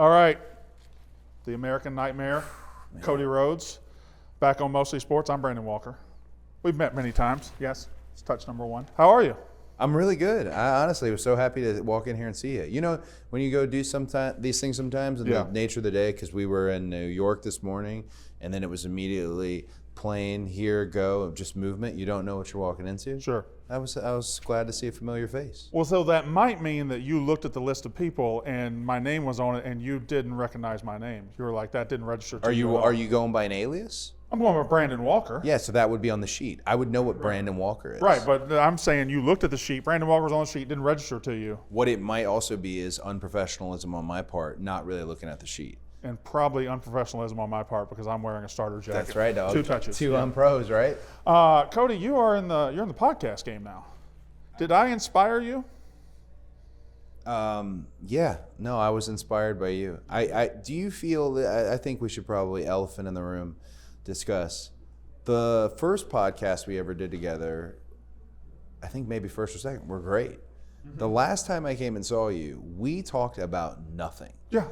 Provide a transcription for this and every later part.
All right. The American Nightmare, Cody Rhodes, back on Mostly Sports. I'm Brandon Walker. We've met many times. Yes, it's touch number one. How are you? I'm really good. I honestly was so happy to walk in here and see you. You know, when you go do these things sometimes in the nature of the day, because we were in New York this morning, and then it was immediately plane, here, go, just movement. You don't know what you're walking into. Sure. I was glad to see a familiar face. Well, so that might mean that you looked at the list of people and my name was on it and you didn't recognize my name. You were like, that didn't register to you. Are you going by an alias? I'm going with Brandon Walker. Yeah, so that would be on the sheet. I would know what Brandon Walker is. Right, but I'm saying you looked at the sheet. Brandon Walker's on the sheet, didn't register to you. What it might also be is unprofessionalism on my part, not really looking at the sheet. And probably unprofessionalism on my part because I'm wearing a starter jacket. That's right, dog. 2 touches. Two unpros, right? Cody, you're in the podcast game now. Did I inspire you? Yeah. No, I was inspired by you. Do you feel that I think we should probably elephant in the room discuss the first podcast we ever did together. I think maybe first or second were great. Mm-hmm. The last time I came and saw you, we talked about nothing. Yeah.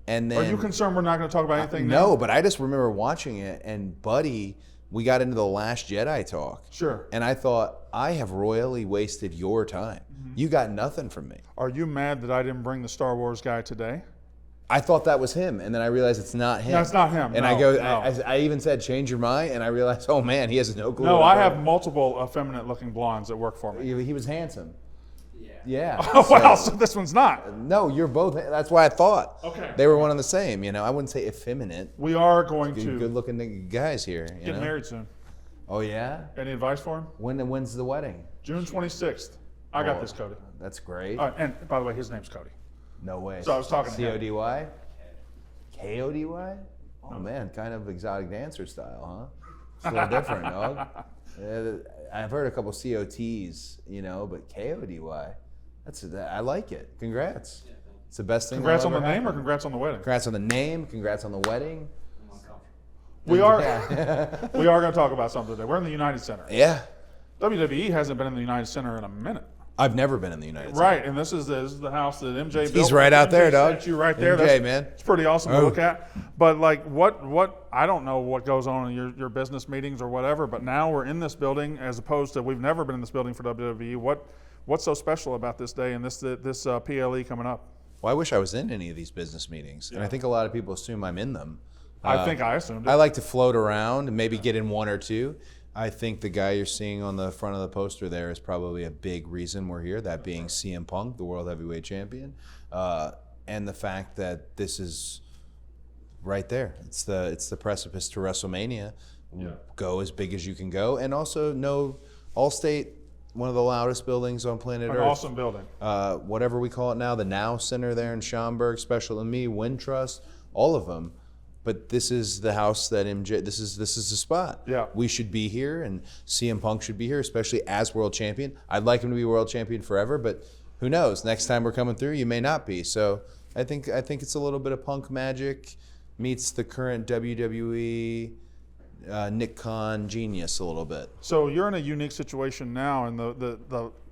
And then, are you concerned we're not going to talk about anything now? No, but I just remember watching it, and Buddy, we got into the Last Jedi talk. Sure. And I thought, I have royally wasted your time. Mm-hmm. You got nothing from me. Are you mad that I didn't bring the Star Wars guy today? I thought that was him, and then I realized it's not him. No, it's not him. And I even said, change your mind, and I realized, oh man, he has no clue. No, I have multiple effeminate-looking blondes that work for me. He was handsome. Yeah. Oh, wow, so this one's not. No, you're both. That's why I thought. Okay. They were one and the same. You know, I wouldn't say effeminate. We are going to good-looking guys here. Get married soon. Oh yeah. Any advice for him? When's the wedding? June 26th. I got this, Cody. That's great. And by the way, his name's Cody. No way. So I was talking to him. C-O-D-Y? K-O-D-Y? Oh man, kind of exotic dancer style, huh? It's a little different, dog. I've heard a couple COTs, but K-O-D-Y. I like it. Congrats. It's the best thing. Congrats on the name or congrats on the wedding? Congrats on the name. Congrats on the wedding. We are going to talk about something today. We're in the United Center. Yeah. WWE hasn't been in the United Center in a minute. I've never been in the United Center. Right, and this is the house that MJ built. He's right out there, dog. You right there. MJ, man. It's pretty awesome to look at. But like, what? I don't know what goes on in your business meetings or whatever. But now we're in this building, as opposed to we've never been in this building for WWE. What's so special about this day and this PLE coming up? Well, I wish I was in any of these business meetings, and I think a lot of people assume I'm in them. I think I assumed it. I like to float around and maybe get in one or two. I think the guy you're seeing on the front of the poster there is probably a big reason we're here, that being CM Punk, the World Heavyweight Champion, and the fact that this is right there. It's the precipice to WrestleMania. Yeah. Go as big as you can go, and also know Allstate, one of the loudest buildings on planet Earth. An awesome building. Whatever we call it now, the Now Center there in Schaumburg, Special and Me, Wintrust, all of them. But this is the house that MJ. This is the spot. Yeah. We should be here, and CM Punk should be here, especially as world champion. I'd like him to be world champion forever, but who knows? Next time we're coming through, you may not be. So I think it's a little bit of Punk magic meets the current WWE Nick Khan genius a little bit. So you're in a unique situation now, and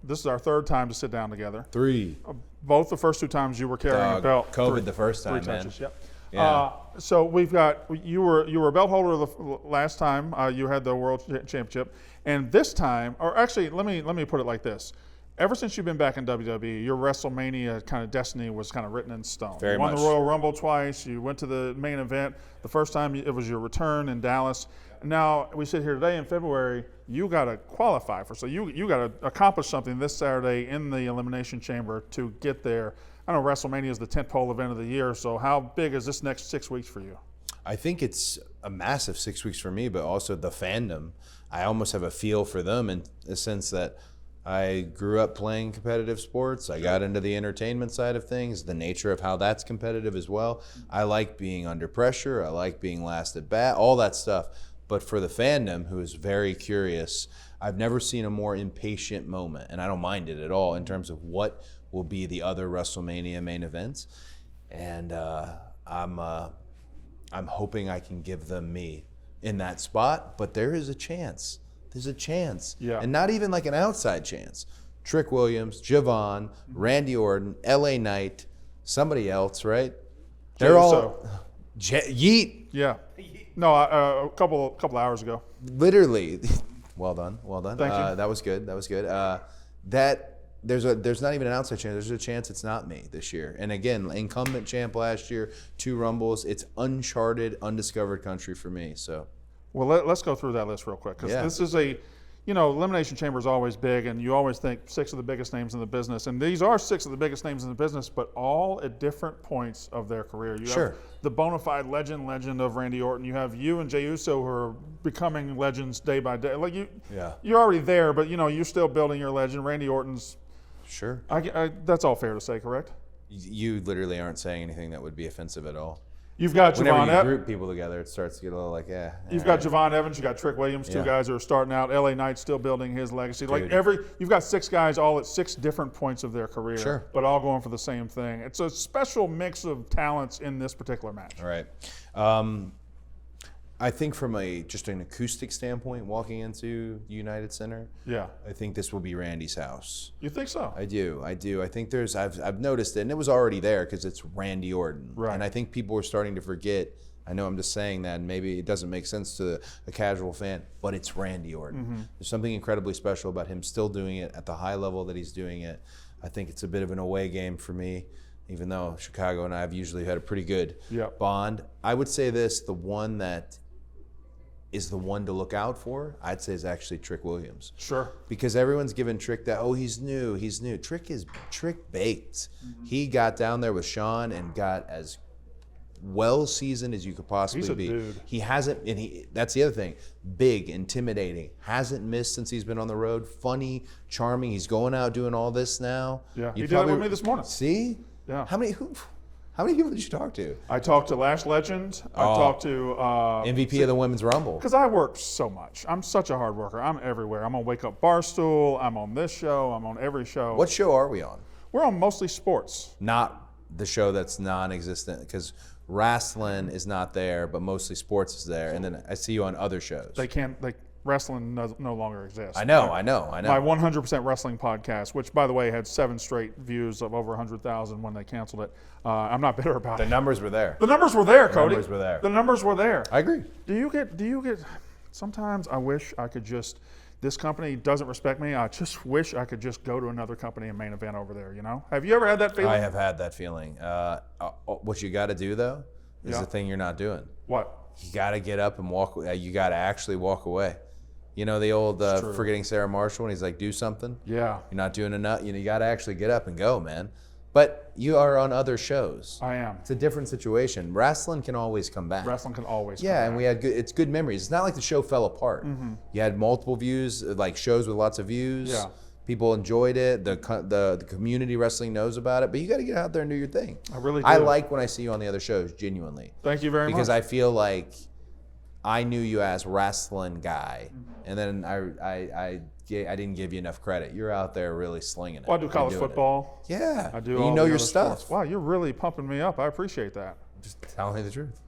this is our third time to sit down together. 3. Both the first 2 times you were carrying a belt. COVID the first time, 3 touches, man. Yep. Yeah. So we've got you were a belt holder the last time you had the world championship, and this time, or actually, let me put it like this: ever since you've been back in WWE, your WrestleMania kind of destiny was kind of written in stone. Very you won much. the Royal Rumble twice. You went to the main event. The first time it was your return in Dallas. Now we sit here today in February. You got to qualify for, so you got to accomplish something this Saturday in the Elimination Chamber to get there. I know WrestleMania is the tentpole event of the year, so how big is this next 6 weeks for you? I think it's a massive 6 weeks for me, but also the fandom. I almost have a feel for them in the sense that I grew up playing competitive sports. I got into the entertainment side of things, the nature of how that's competitive as well. I like being under pressure. I like being last at bat, all that stuff. But for the fandom, who is very curious, I've never seen a more impatient moment, and I don't mind it at all in terms of what will be the other WrestleMania main events. And I'm hoping I can give them me in that spot, but there is a chance. There's a chance. Yeah. And not even like an outside chance. Trick Williams, Javon, Randy Orton, LA Knight, somebody else, right? They're all So, yeet. yeah. No, a couple hours ago. Literally. Well done. Thank you. That was good. There's not even an outside chance. There's a chance it's not me this year. And again, incumbent champ last year, 2 Rumbles. It's uncharted, undiscovered country for me. So, Well, let's go through that list real quick because Yeah. this is a, Elimination Chamber is always big, and you always think 6 of the biggest names in the business, and these are 6 of the biggest names in the business, but all at different points of their career. You Sure. have the bona fide legend of Randy Orton. You have you and Jey Uso who are becoming legends day by day. Like you're already there, but you're still building your legend. Randy Orton's. sure. That's all fair to say, correct? You literally aren't saying anything that would be offensive at all. You've got Whenever Javon you Evans. group people together, it starts to get a little like, You've got Javon Evans. You've got Trick Williams. 2 Yeah. guys who are starting out. LA Knight still building his legacy. Dude. You've got 6 guys all at 6 different points of their career, Sure. but all going for the same thing. It's a special mix of talents in this particular match. All right. I think from just an acoustic standpoint, walking into United Center, Yeah. I think this will be Randy's house. You think so? I do. I think I've noticed it, and it was already there because it's Randy Orton. Right. And I think people are starting to forget. I know I'm just saying that, and maybe it doesn't make sense to a casual fan, but it's Randy Orton. There's something incredibly special about him still doing it at the high level that he's doing it. I think it's a bit of an away game for me, even though Chicago and I have usually had a pretty good Yep. bond. I would say this, the one that is the one to look out for, I'd say is actually Trick Williams. Sure. Because everyone's given Trick that, he's new. Trick baked. He got down there with Sean and got as well seasoned as you could possibly He's a be. dude. He hasn't, and that's the other thing. Big, intimidating, hasn't missed since he's been on the road. Funny, charming. He's going out doing all this now. Yeah, he did that with me this morning. See? Yeah. How many people did you talk to? I talked to Lash Legend. I talked to MVP of the Women's Rumble. because I work so much. I'm such a hard worker. I'm everywhere. I'm on Wake Up Barstool. I'm on this show. I'm on every show. What show are we on? We're on mostly sports. Not the show that's non-existent, because wrestling is not there, but mostly sports is there. And then I see you on other shows. Wrestling no longer exists. I know. My 100% Wrestling podcast, which, by the way, had 7 straight views of over 100,000 when they canceled it. I'm not bitter about The it. numbers were there. The numbers were there, Cody. numbers were there. The numbers were there. I agree. Do you get, sometimes I wish I could just, this company doesn't respect me. I just wish I could just go to another company and main event over there, Have you ever had that feeling? I have had that feeling. What you got to do, though, is Yeah. the thing you're not doing. What? You got to get up and walk. You got to actually walk away. You know the old forgetting Sarah Marshall, and he's like, do something. Yeah, You're not doing enough. You got to actually get up and go, man. But you are on other shows. I am. It's a different situation. Wrestling can always come back. Wrestling can always come Yeah, back. and we had good memories. It's not like the show fell apart. You had multiple views, like shows with lots of views. Yeah. People enjoyed it. The community wrestling knows about it, but you got to get out there and do your thing. I really do. I like when I see you on the other shows, genuinely, Thank you very because much. I feel like I knew you as wrestling guy, and then I didn't give you enough credit. You're out there really slinging it. Well, I do You're college doing it. football. Yeah, I do. And all you know the your other stuff. sports. Wow, you're really pumping me up. I appreciate that. Just telling you the truth.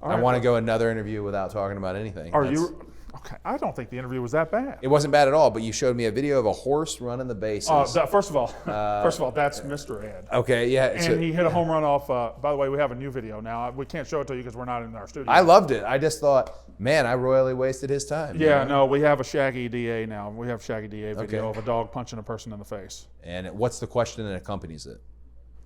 All I right, want to go another interview without talking about anything. Are That's- you? Okay, I don't think the interview was that bad. It wasn't bad at all, but you showed me a video of a horse running the bases. First of all, that's Mr. Ed. Okay, yeah. And he hit a home run off. By the way, we have a new video now. We can't show it to you because we're not in our studio. I loved it. I just thought, man, I royally wasted his time. Yeah, no, we have a Shaggy DA now. We have Shaggy DA video Okay. of a dog punching a person in the face. And what's the question that accompanies it?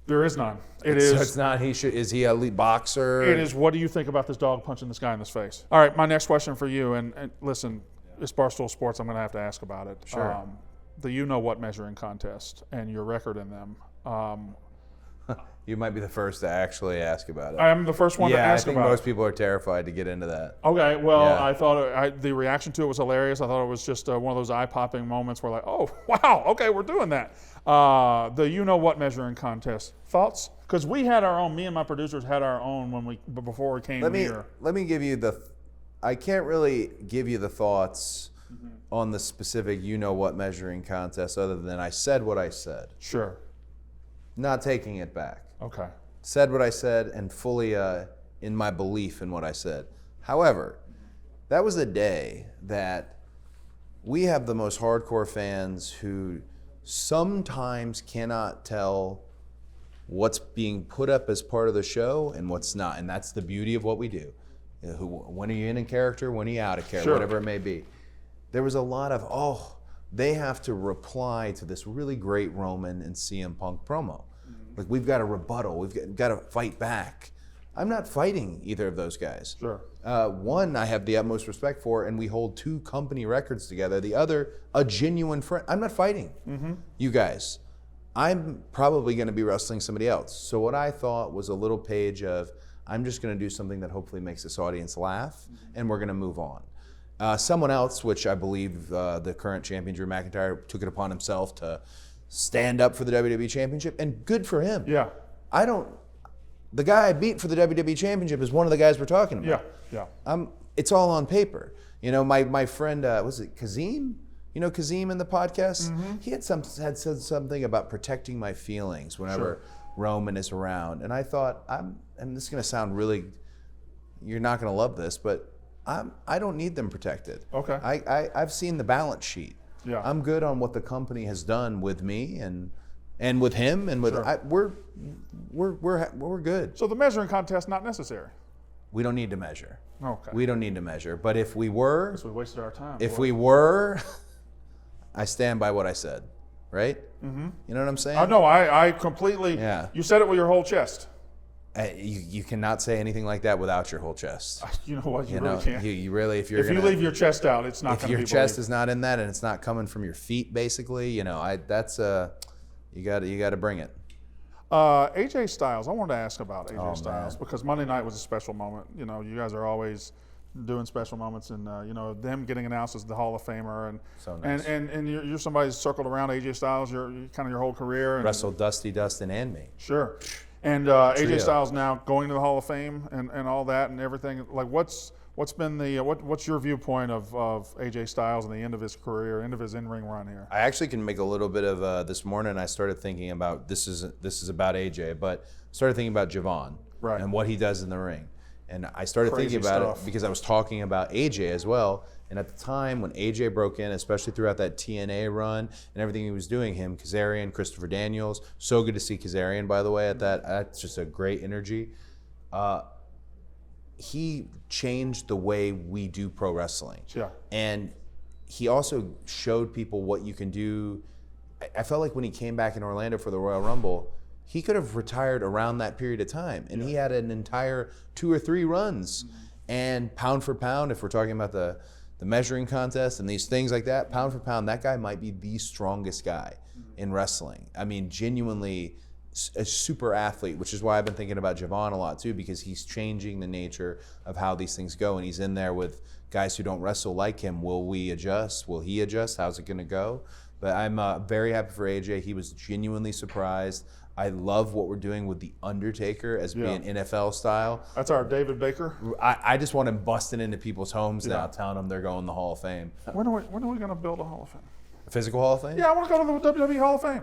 There is none. So it's not is he a elite boxer? It is. What do you think about this dog punching this guy in the face? All right, my next question for you, and listen, it's Barstool Sports. I'm going to have to ask about it. Sure. The you know what measuring contest and your record in them. You might be the first to actually ask about it. I am the first one to ask I think about most it. people are terrified to get into that. Okay, well, Yeah. I thought the reaction to it was hilarious. I thought it was just one of those eye-popping moments where, like, oh, wow, okay, we're doing that. The you know what measuring contest. Thoughts? Because we had our own. Me and my producers had our own before we came here. Let me give you I can't really give you the thoughts on the specific you know what measuring contest other than I said what I said. Sure. Not taking it back. Okay. Said what I said and fully in my belief in what I said. However, that was a day that we have the most hardcore fans who sometimes cannot tell what's being put up as part of the show and what's not. And that's the beauty of what we do. When are you in character? When are you out of character? Sure. Whatever it may be. There was a lot of, they have to reply to this really great Roman and CM Punk promo. Like, we've got a rebuttal. We've got to fight back. I'm not fighting either of those guys. Sure. One, I have the utmost respect for, and we hold 2 company records together. The other, a genuine friend. I'm not fighting you guys. I'm probably going to be wrestling somebody else. So what I thought was a little page of, I'm just going to do something that hopefully makes this audience laugh, and we're going to move on. Someone else, which I believe the current champion, Drew McIntyre, took it upon himself to stand up for the WWE Championship, and good for him. Yeah. The guy I beat for the WWE Championship is one of the guys we're talking about. Yeah. It's all on paper. You know, my friend, was it Kazim? You know Kazim in the podcast? He had said something about protecting my feelings whenever Roman is around. And I thought, and this is going to sound really, you're not going to love this, but I don't need them protected. Okay. I've seen the balance sheet. Yeah. I'm good on what the company has done with me and with him and with we're good. So the measuring contest not necessary. We don't need to measure. Okay. We don't need to measure. But if we were, We wasted our time. if we were, I stand by what I said, right? You know what I'm saying? No, I completely. Yeah. You said it with your whole chest. You cannot say anything like that without your whole chest. You know what? You know, really can't. you really, if you leave your chest out, it's not if going to be your chest believed. is not in that and it's not coming from your feet, basically, you know, that's you got to bring it. AJ Styles, I wanted to ask about AJ Styles man. because Monday night was a special moment. You know, you guys are always doing special moments, and you know, them getting announced as the Hall of Famer, and So nice. and you're somebody who's circled around AJ Styles your kind of your whole career. And, Wrestled Dusty, Dustin, and me. Sure. And AJ Trio. Styles now going to the Hall of Fame and all that and everything. Like, what's been the what's your viewpoint of AJ Styles and the end of his career, end of his in-ring run here? I actually can make a little bit of this morning. I started thinking about this is about AJ, but started thinking about Javon and what he does in the ring. And I started Crazy thinking about stuff. it because I was talking about AJ as well. And at the time when AJ broke in, especially throughout that TNA run and everything he was doing, him, Kazarian, Christopher Daniels, so good to see Kazarian, by the way, at that. That's just a great energy. He changed the way we do pro wrestling. Yeah. And he also showed people what you can do. I felt like when he came back in Orlando for the Royal Rumble, he could have retired around that period of time. And he had an entire 2 or 3 runs. And pound for pound, if we're talking about the measuring contest and these things like that, pound for pound, that guy might be the strongest guy in wrestling. I mean, genuinely a super athlete, which is why I've been thinking about Javon a lot too, because he's changing the nature of how these things go. And he's in there with guys who don't wrestle like him. Will we adjust? Will he adjust? How's it going to go? But I'm very happy for AJ. He was genuinely surprised. I love what we're doing with The Undertaker as being NFL style. That's our David Baker. I just want him busting into people's homes now, telling them they're going to the Hall of Fame. When are we going to build a Hall of Fame? A physical Hall of Fame? Yeah, I want to go to the WWE Hall of Fame.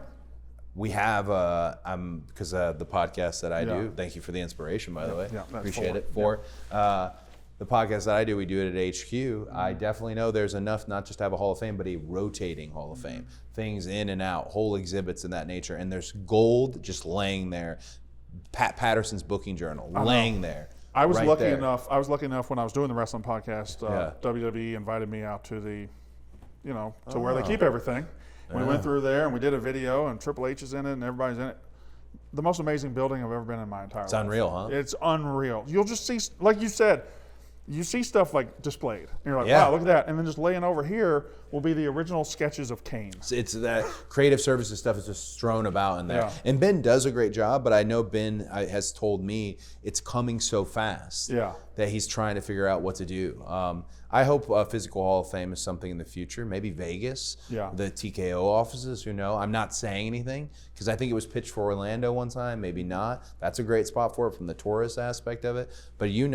We have, because the podcast that I do, thank you for the inspiration, by the way. Yeah, that's appreciate four. it. The podcast that I do, we do it at HQ. I definitely know there's enough not just to have a Hall of Fame, but a rotating Hall of Fame. Things in and out, whole exhibits in that nature. And there's gold just laying there. Pat Patterson's booking journal laying there. I was right lucky there. enough. I was lucky enough when I was doing the wrestling podcast. WWE invited me out to the, to where they keep everything. We went through there and we did a video, and Triple H is in it, and everybody's in it. The most amazing building I've ever been in my entire life. It's unreal, huh? It's unreal. You'll just see, like you said, you see stuff like displayed. And you're like, wow, look at that. And then just laying over here will be the original sketches of Kane. It's that creative services stuff is just strewn about in there. Yeah. And Ben does a great job, but I know Ben has told me it's coming so fast that he's trying to figure out what to do. I hope a physical Hall of Fame is something in the future, maybe Vegas, the TKO offices, who know. I'm not saying anything because I think it was pitched for Orlando one time, maybe not. That's a great spot for it from the tourist aspect of it. But you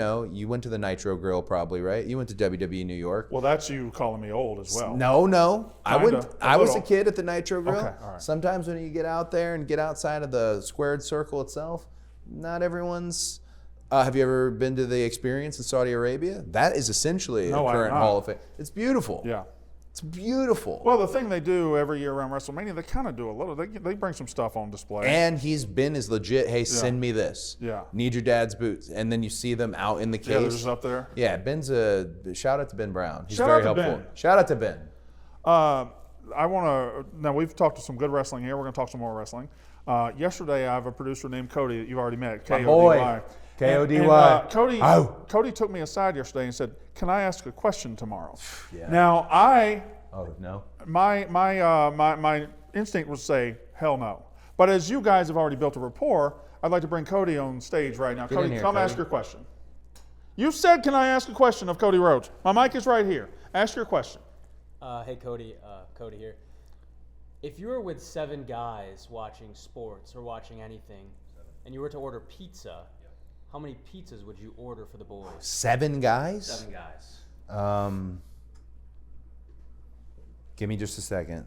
went to the Nitro Grill probably, right? You went to WWE New York. Well, that's you calling me old as well. No. I was a kid at the Nitro Grill. Okay, all right. Sometimes when you get out there and get outside of the squared circle itself, not everyone's... have you ever been to the Experience in Saudi Arabia? That is essentially a current Hall of Fame. It's beautiful. Yeah. It's It's beautiful. Well, the thing they do every year around WrestleMania, they kind of do a little. They bring some stuff on display. And he's been as legit, hey, send me this. Yeah. Need your dad's boots. And then you see them out in the case. Yeah, they're just up there. Yeah, Ben's shout out to Ben Brown. He's Shout very out to helpful. Ben. Shout out to Ben. I want to, now we've talked to some good wrestling here. We're going to talk some more wrestling. Yesterday, I have a producer named Cody that you've already met, My K-O-D-Y. boy. K-O-D-Y. Cody took me aside yesterday and said, can I ask a question tomorrow? Yeah. Now, Oh, no? my instinct was to say, hell no. But as you guys have already built a rapport, I'd like to bring Cody on stage right now. Get Cody, in here, come Cody. ask your question. You said, can I ask a question of Cody Rhodes? My mic is right here. Ask your question. Hey, Cody. Cody here. If you were with 7 guys watching sports or watching anything, and you were to order pizza, how many pizzas would you order for the boys? 7 guys? 7 guys. Give me just a second.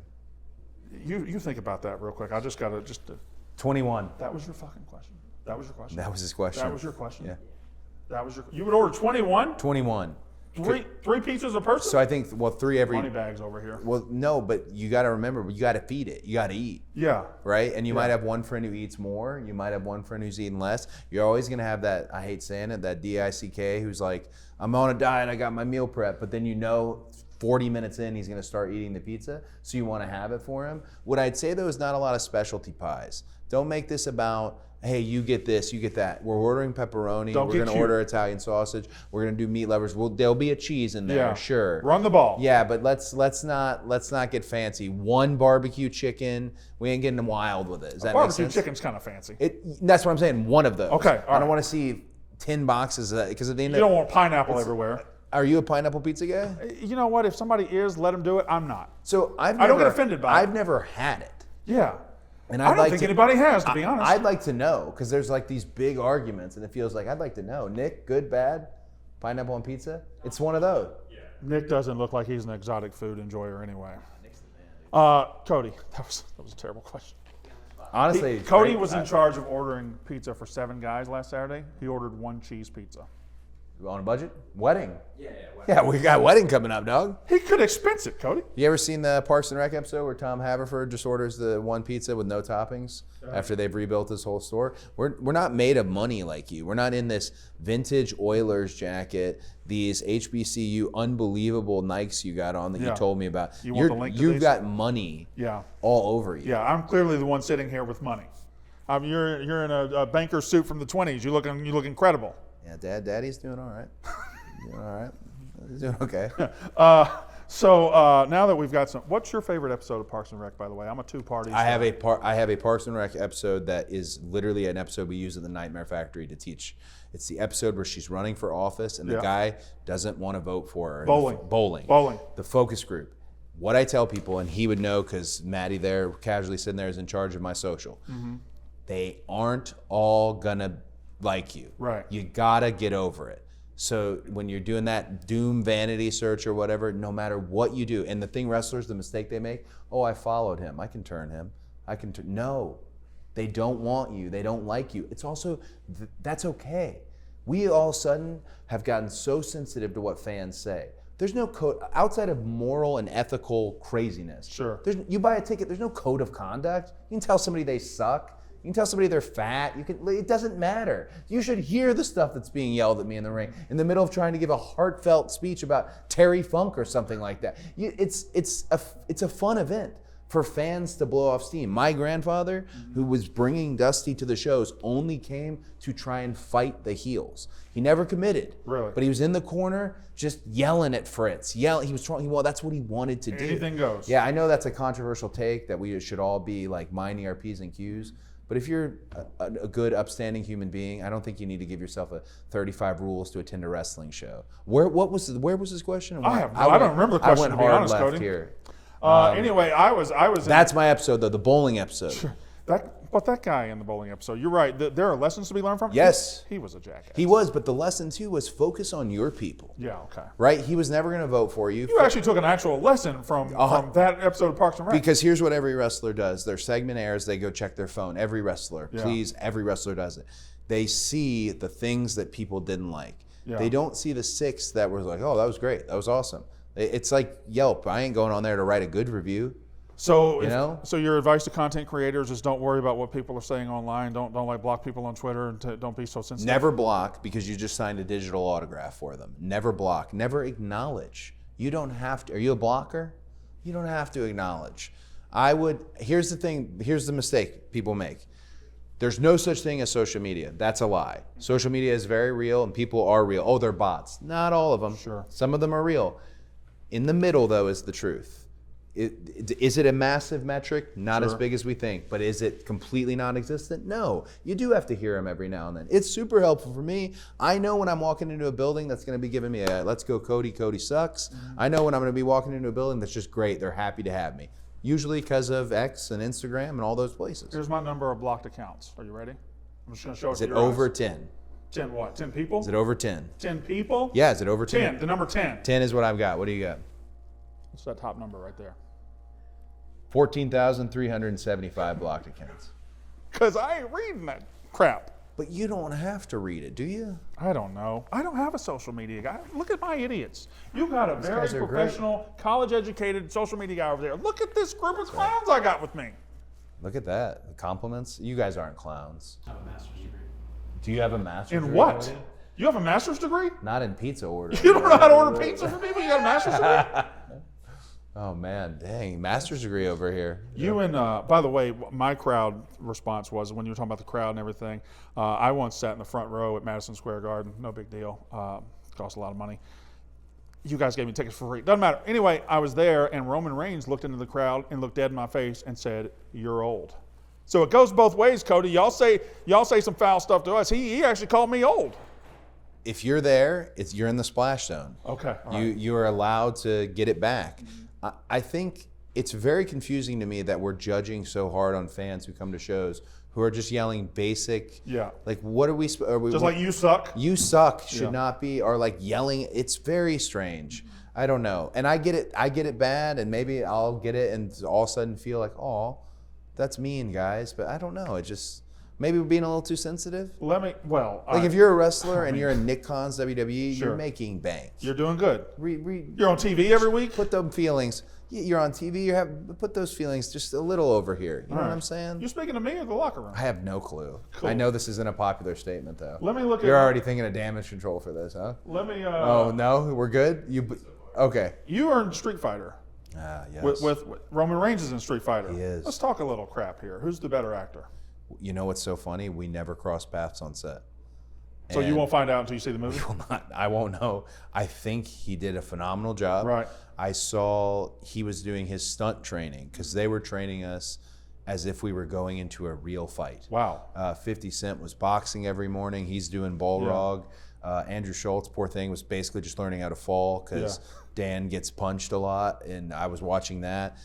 You think about that real quick. I just got to 21. that was your fucking question. That was your question. That was his question. That was your question. Yeah. That was you would order 21? 21. Three pizzas a person? So I think, 3 every. Money bags over here. Well, no, but you got to remember, you got to feed it. You got to eat. Yeah. Right? And you might have one friend who eats more. You might have one friend who's eating less. You're always going to have that, I hate saying it, that DICK who's like, I'm on a diet, I got my meal prep. But then 40 minutes in, he's going to start eating the pizza. So you want to have it for him. What I'd say, though, is not a lot of specialty pies. Don't make this about, hey, you get this, you get that. We're ordering pepperoni. We're going to order Italian sausage. We're going to do meat lovers. There'll be a cheese in there, sure. Run the ball. Yeah, but let's not get fancy. One barbecue chicken. We ain't getting wild with it. Does that make Barbecue sense? chicken's kind of fancy. That's what I'm saying. One of those. Okay, all I don't right. want to see 10 boxes of that, because at the end You don't want pineapple everywhere. Are you a pineapple pizza guy? You know what? If somebody is, let them do it. I'm not. So I don't get offended by it. I've never had it. Yeah. And I don't think anybody has, to be honest. I'd like to know, because there's like these big arguments, and it feels like I'd like to know. Nick, good, bad, pineapple on pizza? It's one of those. Nick doesn't look like he's an exotic food enjoyer anyway. Cody, that was a terrible question. Honestly, Cody was in charge of ordering pizza for 7 guys last Saturday. He ordered 1 cheese pizza. On a budget? Wedding. Wedding. Yeah, we got wedding coming up, dog. He could expense it, Cody. You ever seen the Parks and Rec episode where Tom Haverford just orders the 1 pizza with no toppings after they've rebuilt his whole store? We're not made of money like you. We're not in this vintage Oilers jacket, these HBCU unbelievable Nikes you got on that you told me about. You want the link to You've these? got money all over you. Yeah, I'm clearly the one sitting here with money. You're in a banker suit from the 20s. You look incredible. Yeah, Daddy's doing all right. Doing all right. He's doing okay. So now that we've got some, what's your favorite episode of Parks and Rec? By the way, I'm a 2-party. I have a Parks and Rec episode that is literally an episode we use at the Nightmare Factory to teach. It's the episode where she's running for office and the guy doesn't want to vote for her. Bowling. The focus group. What I tell people, and he would know because Maddie there, casually sitting there, is in charge of my social. Mm-hmm. They aren't all gonna like you. Right. You gotta get over it. So when you're doing that doom vanity search or whatever, no matter what you do, and the thing wrestlers, the mistake they make, I followed him. I can turn him. No, they don't want you. They don't like you. It's also, that's okay. We all of a sudden have gotten so sensitive to what fans say. There's no code, outside of moral and ethical craziness. Sure. You buy a ticket, there's no code of conduct. You can tell somebody they suck. You can tell somebody they're fat. It doesn't matter. You should hear the stuff that's being yelled at me in the ring in the middle of trying to give a heartfelt speech about Terry Funk or something like that. It's a fun event for fans to blow off steam. My grandfather, who was bringing Dusty to the shows, only came to try and fight the heels. He never committed. Really? But he was in the corner just yelling at Fritz. He was trying. Well, that's what he wanted to do. Anything goes. Yeah, I know that's a controversial take that we should all be like minding our P's and Q's. But if you're a good, upstanding human being, I don't think you need to give yourself a 35 rules to attend a wrestling show. Where was this question? I don't remember the question, I went to be hard honest, left Cody. here. Anyway, I was. That's my episode, though, the bowling episode. But that guy in the bowling episode, you're right. There are lessons to be learned from. Yes. He was a jackass. He was, but the lesson, too, was focus on your people. Yeah. Okay. Right? He was never going to vote for you. You actually took an actual lesson from that episode of Parks and Rec. Because here's what every wrestler does. Their segment airs, they go check their phone. Every wrestler, every wrestler does it. They see the things that people didn't like. Yeah. They don't see the 6 that were like, oh, that was great. That was awesome. It's like Yelp. I ain't going on there to write a good review. So, You know? So your advice to content creators is don't worry about what people are saying online. Don't like block people on Twitter, and don't be so sensitive. Never block because you just signed a digital autograph for them. Never block. Never acknowledge. You don't have to. Are you a blocker? You don't have to acknowledge. Here's the thing. Here's the mistake people make. There's no such thing as social media. That's a lie. Social media is very real and people are real. Oh, they're bots. Not all of them. Sure. Some of them are real. In the middle, though, is the truth. Is it a massive metric? Not as big as we think. But is it completely non-existent? No. You do have to hear them every now and then. It's super helpful for me. I know when I'm walking into a building that's going to be giving me a let's go Cody, Cody sucks. I know when I'm going to be walking into a building that's just great. They're happy to have me. Usually because of X and Instagram and all those places. Here's my number of blocked accounts. Are you ready? I'm just going to show it Is to it your over eyes. 10? 10 what? 10 people? Is it over 10? 10 people? Yeah, is it over 10? 10. The number 10. 10 is what I've got. What do you got? What's that top number right there? 14,375 blocked accounts. Because I ain't reading that crap. But you don't have to read it, do you? I don't know. I don't have a social media guy. Look at my idiots. You got a very guys are great. professional, college-educated social media guy over there. Look at this group of clowns I got with me. Look at that. The compliments. You guys aren't clowns. I have a master's degree. Do you have a master's In degree, what? Cody? You have a master's degree? Not in pizza order. You don't know how to order pizza for people? You got a master's degree? Oh, man. Dang. Master's degree over here. You and, by the way, my crowd response was, when you were talking about the crowd and everything, I once sat in the front row at Madison Square Garden. No big deal. Cost a lot of money. You guys gave me tickets for free. Doesn't matter. Anyway, I was there, and Roman Reigns looked into the crowd and looked dead in my face and said, "You're old." So it goes both ways, Cody. Y'all say some foul stuff to us. He actually called me old. If you're there, you're in the splash zone. Okay. All right. You're allowed to get it back. I think it's very confusing to me that we're judging so hard on fans who come to shows who are just yelling basic. Yeah. Like, what are we? Just like you suck. You suck should Yeah. not be, or like yelling. It's very strange. I don't know. And I get it. I get it bad, and maybe I'll get it, and all of a sudden feel like, oh, that's mean, guys. But I don't know. It just maybe we're being a little too sensitive. Like If you're a wrestler and you're in Nick Khan's WWE, Sure. you're making bank. you're doing good. You're You're on TV every week. put them feelings. You're on TV. Put those feelings just a little over here. You know what I'm saying? You're speaking to me or the locker room? I have no clue. Cool. I know this isn't a popular statement though. Let me look at. You're already thinking of damage control for this, huh? Let me. Oh no, we're good. Okay. You are in Street Fighter. Yes. With Roman Reigns is in Street Fighter. He is. Let's talk a little crap here. Who's the better actor? You know what's so funny? We never crossed paths on set. So you won't find out until you see the movie. I won't know. I think he did a phenomenal job. Right. I saw he was doing his stunt training because they were training us as if we were going into a real fight. Wow. 50 Cent was boxing every morning. He's doing Balrog. Andrew Schultz, poor thing, was basically just learning how to fall because Dan gets punched a lot, and I was watching that.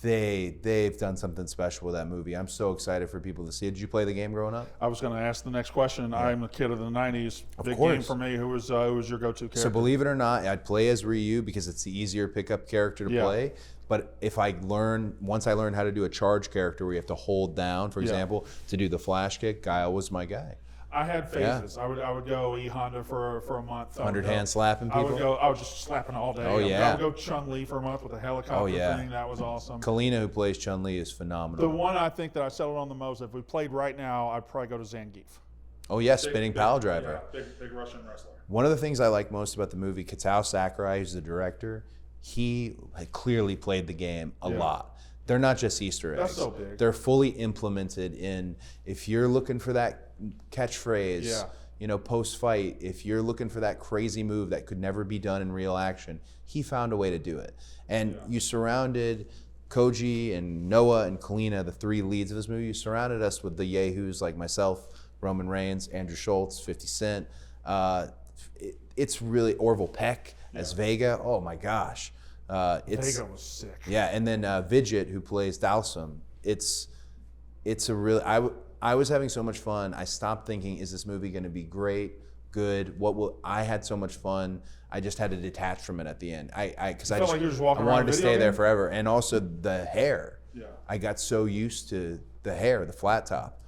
They've done something special with that movie. I'm so excited for people to see it. Did you play the game growing up? I was going to ask the next question. I'm a kid of the '90s. Big course. game for me. Who was your go-to character? So believe it or not, I'd play as Ryu because it's the easier pickup character to play. But if once I learned how to do a charge character where you have to hold down, for example, to do the flash kick, Guile was my guy. I had phases. I would go E Honda for a month. 100 hand slapping people. I was just slapping all day. Oh, I yeah. would go Chun-Li for a month with a helicopter thing. That was awesome. Kalina, who plays Chun-Li, is phenomenal. The one I think that I settled on the most, if we played right now, I'd probably go to Zangief. Oh yeah, spinning pile driver. Yeah, big Russian wrestler. One of the things I like most about the movie, Katao Sakurai, who's the director, he had clearly played the game a lot. They're not just Easter eggs. That's so big. They're fully implemented in, if you're looking for that catchphrase, post-fight, if you're looking for that crazy move that could never be done in real action, he found a way to do it. And you surrounded Koji and Noah and Kalina, the three leads of this movie. You surrounded us with the yahoos like myself, Roman Reigns, Andrew Schultz, 50 Cent. It's really Orville Peck as Vega. Oh my gosh. Vega was sick. Yeah, and then Vidget, who plays Dalsum. It's a really. I was having so much fun. I stopped thinking, is this movie going to be great, good? I had so much fun. I just had to detach from it at the end. I felt like you were just walking I around wanted a to video stay there game? forever, and also the hair. Yeah. I got so used to the hair, the flat top.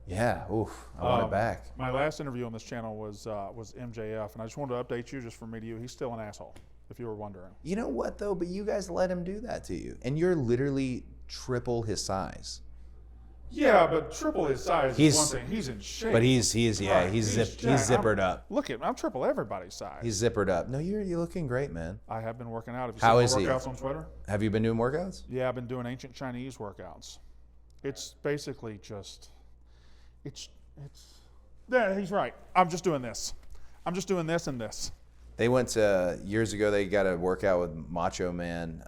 Yeah, oof, I want it back. My last interview on this channel was MJF, and I just wanted to update you just from me to you. He's still an asshole. if you were wondering. You know what though? But you guys let him do that to you, and you're literally triple his size. Yeah, but triple his size He's- is one thing. He's in shape. But he's Right, he's jacked. zippered up. Look at I'm triple everybody's size. He's zippered up. No, you're looking great, man. I have been working out. Have you How seen is my he? workouts on Twitter? Have you been doing workouts? Yeah, I've been doing ancient Chinese workouts. It's basically just, it's. Yeah, he's right. I'm just doing this. I'm just doing this and this. They went to years ago. They got a workout with Macho Man.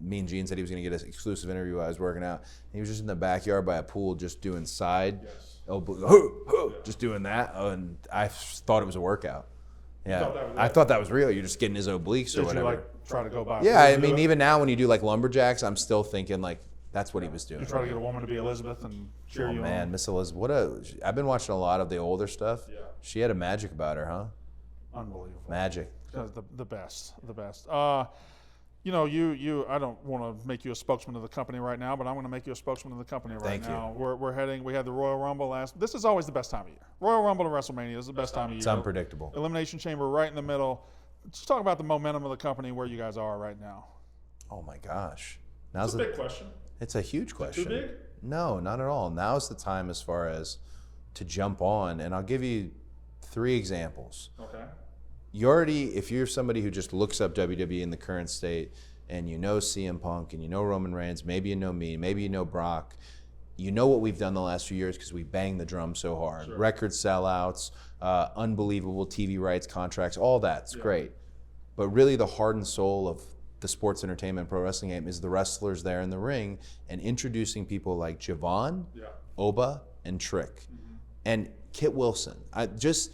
Mean Gene said he was going to get an exclusive interview while I was working out. He was just in the backyard by a pool, just doing side, just doing that. And I thought it was a workout. Yeah, I thought that was real. You're just getting his obliques or Did whatever. you like try to go by? Yeah, I mean, even now when you do like lumberjacks, I'm still thinking like that's what he was doing. You try to get a woman to be Elizabeth and cheer Oh you man, on. Miss Elizabeth, I've been watching a lot of the older stuff. Yeah. She had a magic about her, huh? Unbelievable. Magic. The best. You know, I don't want to make you a spokesman of the company right now, but I'm going to make you a spokesman of the company right Thank you. now. We're heading. We had the Royal Rumble this is always the best time of year. Royal Rumble to WrestleMania is the best time of year. It's unpredictable. Elimination Chamber right in the middle. Just talk about the momentum of the company, where you guys are right now. Oh my gosh. Now's It's a big question. It's a huge question. Too big? No, not at all. Now's the time as far as to jump on, and I'll give you 3 examples. Okay. You already, if you're somebody who just looks up WWE in the current state, and you know CM Punk, and you know Roman Reigns, maybe you know me, maybe you know Brock, you know what we've done the last few years because we banged the drum so hard. Sure. Record sellouts, unbelievable TV rights contracts, all that's great. But really the heart and soul of the sports entertainment pro wrestling game is the wrestlers there in the ring and introducing people like Javon, Oba, and Trick. And Kit Wilson. Just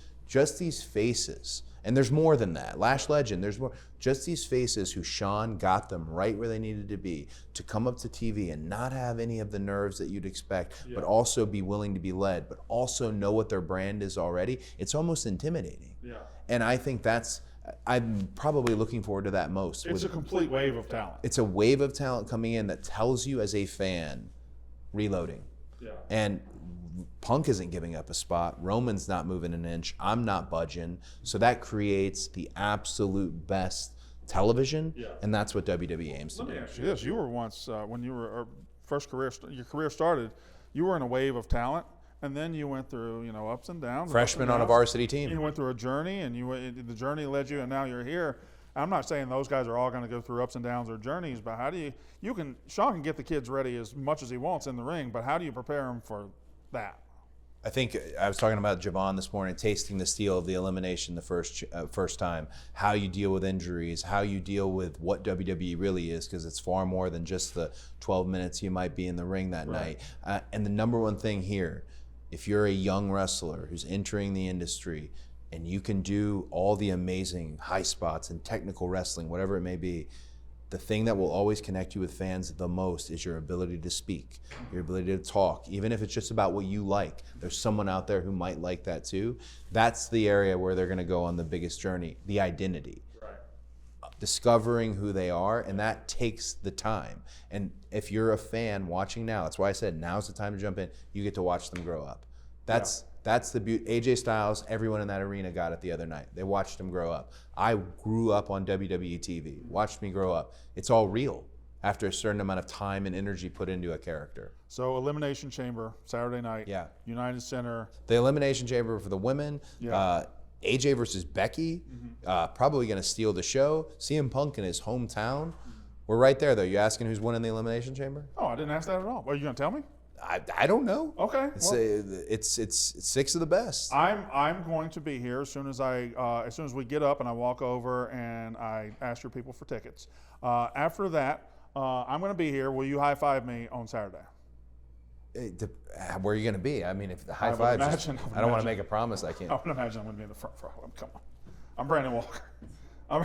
these faces. And there's more than that. Lash Legend, there's more. Just these faces who Sean got them right where they needed to be to come up to TV and not have any of the nerves that you'd expect, but also be willing to be led, but also know what their brand is already. It's almost intimidating. Yeah. And I think I'm probably looking forward to that most. It's a complete wave of talent. It's a wave of talent coming in that tells you as a fan, reloading. Yeah. And Punk isn't giving up a spot. Roman's not moving an inch. I'm not budging. So that creates the absolute best television, and that's what WWE aims to do. Let me ask you this: you were once when you were your career started, you were in a wave of talent, and then you went through ups and downs. Freshman on a varsity team. You went through a journey, and the journey led you, and now you're here. I'm not saying those guys are all going to go through ups and downs or journeys, but how do Sean can get the kids ready as much as he wants in the ring, but how do you prepare them for that? I think I was talking about Javon this morning, tasting the steel of the elimination the first time, how you deal with injuries, how you deal with what WWE really is, because it's far more than just the 12 minutes you might be in the ring that night. And the number one thing here, if you're a young wrestler who's entering the industry and you can do all the amazing high spots and technical wrestling, whatever it may be, the thing that will always connect you with fans the most is your ability to speak, your ability to talk, even if it's just about what you like. There's someone out there who might like that too. That's the area where they're going to go on the biggest journey, the identity. Discovering who they are, and that takes the time. And if you're a fan watching now, that's why I said now's the time to jump in. You get to watch them grow up. That's the beauty. AJ Styles, everyone in that arena got it the other night. They watched him grow up. I grew up on WWE TV, watched me grow up. It's all real after a certain amount of time and energy put into a character. So Elimination Chamber, Saturday night, United Center. The Elimination Chamber for the women, AJ versus Becky, probably going to steal the show. CM Punk in his hometown. We're right there, though. You asking who's winning the Elimination Chamber? Oh, I didn't ask that at all. Are you going to tell me? I don't know. Okay. It's 6 of the best. I'm going to be here as soon as we get up and I walk over and I ask your people for tickets. After that, I'm going to be here. Will you high five me on Saturday? Where are you going to be? I mean, if the high I would five, imagine- I don't want to make a promise I can't. I would imagine I'm going to be in the front row. Come on. I'm Brandon Walker. I'm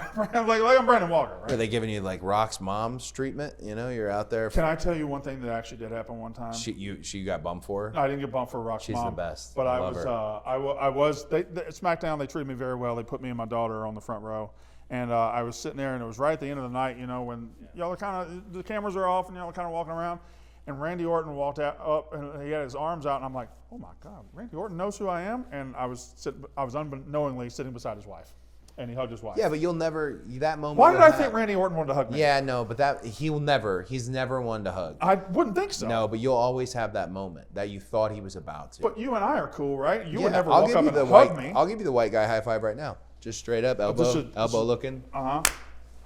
Brandon Walker, right? Are they giving you like Rock's mom's treatment? You're out there. Can I tell you one thing that actually did happen one time? She got bumped for her? I didn't get bumped for Rock's She's mom. the best. But I love her. I was. At SmackDown, they treated me very well. They put me and my daughter on the front row, and I was sitting there, and it was right at the end of the night. When y'all are the cameras are off, and y'all are kind of walking around, and Randy Orton walked up, and he had his arms out, and I'm like, oh my God, Randy Orton knows who I am, and I was unknowingly sitting beside his wife. and he hugged his wife. Yeah, but you'll never that moment. Why did you'll I have- think Randy Orton wanted to hug me? Yeah, no, but he's never one to hug. I wouldn't think so. No, but you'll always have that moment that you thought he was about to. But you and I are cool, right? You would Yeah, never I'll walk give up you and the hug white. me. I'll give you the white guy high five right now. Just straight up, elbow, elbow looking. Uh-huh.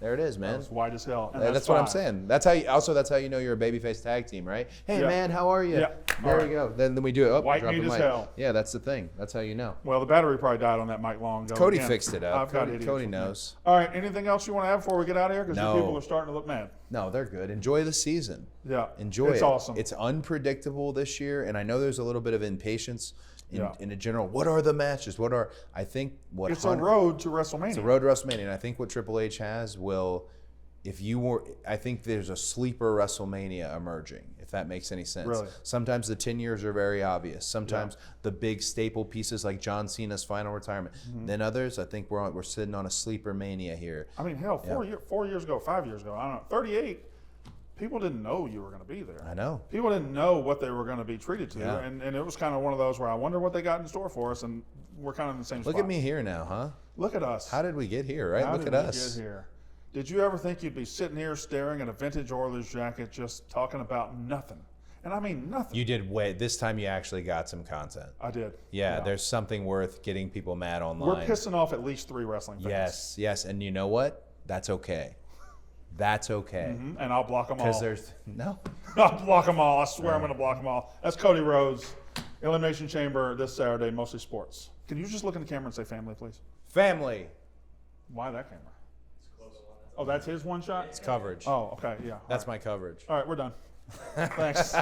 There it is, man. It's white as hell. And That's what I'm 5. saying. That's how you know you're a babyface tag team, right? Hey Yeah. man, how are you? Yeah. There All we go. Then we do it. Oh, White drop meat the as mic. hell. Yeah, that's the thing. That's how you know. Well, the battery probably died on that mic long ago. Cody Again, fixed it up. I've got idiots Cody with me. knows. All right. Anything else you want to add before we get out of here? Because No. you people are starting to look mad. No, they're good. Enjoy the season. Yeah. Enjoy it's it. awesome. It's unpredictable this year, and I know there's a little bit of impatience Yeah. in a general. What are the matches? I think what it's a road to WrestleMania. It's a road to WrestleMania, and I think what Triple H has will, I think there's a sleeper WrestleMania emerging, if that makes any sense. Really? Sometimes the 10 years are very obvious. Sometimes the big staple pieces like John Cena's final retirement. Then others, I think we're sitting on a sleeper mania here. I mean, hell, 4 years ago, 5 years ago, I don't know, 38, people didn't know you were going to be there. I know. People didn't know what they were going to be treated to, Yeah. and it was kind of one of those where I wonder what they got in store for us, and we're kind of in the same spot. Look at me here now, huh? Look at us. How did we get here, right? How Look did at we us. get here? Did you ever think you'd be sitting here staring at a vintage Oilers jacket just talking about nothing? And I mean nothing. You did this time you actually got some content. I did. Yeah, there's something worth getting people mad online. We're pissing off at least 3 wrestling fans. Yes, and you know what? That's okay. That's okay. And I'll block them all. Because there's no. I'll block them all. I swear I'm going to block them all. That's Cody Rhodes, Elimination Chamber this Saturday, mostly sports. Can you just look in the camera and say family, please? Family. Why that camera? Oh, that's his one shot? It's coverage. Oh, okay, yeah. That's my coverage. All right, we're done. Thanks.